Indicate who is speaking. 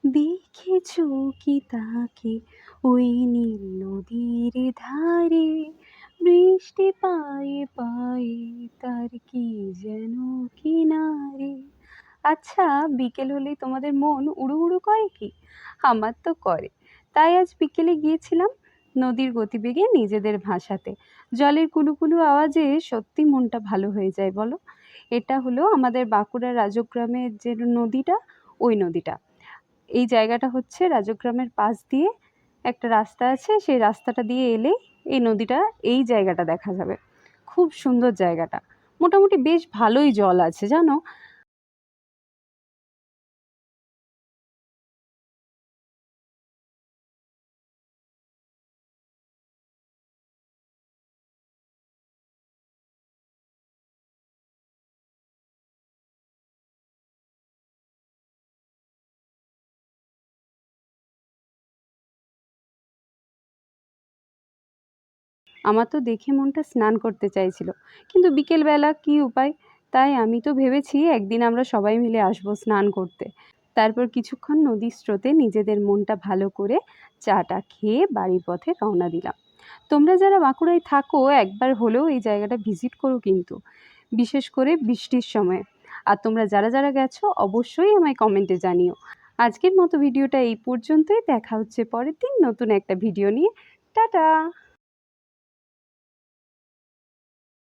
Speaker 1: দেখেছো কি তাকে ওই নীল নদীর ধারে, বৃষ্টি পায়ে পায়ে তার কি যেন কিনারে। আচ্ছা, বিকেল হলেই তোমাদের মন উড়ু উড়ু করে কি? আমার তো করে। তাই আজ বিকেলে গিয়েছিলাম নদীর গতিবেগে নিজেদের ভাসাতে। জলের কুলুকুলু আওয়াজে সত্যি মনটা ভালো হয়ে যায় বলো। এটা হলো আমাদের বাঁকুড়ার রাজগ্রামের যে নদীটা, ওই নদীটা। এই জায়গাটা হচ্ছে রাজগ্রামের পাশ দিয়ে একটা রাস্তা আছে, সেই রাস্তাটা দিয়ে এলেই এই নদীটা, এই জায়গাটা দেখা যাবে। খুব সুন্দর জায়গাটা, মোটামুটি বেশ ভালোই জল আছে জানো। আমার তো দেখে মনটা স্নান করতে চাইছিল, কিন্তু বিকেলবেলা কি উপায়। তাই আমি তো ভেবেছি একদিন আমরা সবাই মিলে আসবো স্নান করতে। তারপর কিছুক্ষণ নদীর স্রোতে নিজেদের মনটা ভালো করে চাটা খেয়ে বাড়ির পথে রওনা দিলাম। তোমরা যারা বাঁকুড়ায় থাকো একবার হলেও এই জায়গাটা ভিজিট করো কিন্তু, বিশেষ করে বৃষ্টির সময়। আর তোমরা যারা যারা গেছো অবশ্যই আমায় কমেন্টে জানিও। আজকের মতো ভিডিওটা এই পর্যন্তই, দেখা হচ্ছে পরের দিন নতুন একটা ভিডিও নিয়ে। টাটা।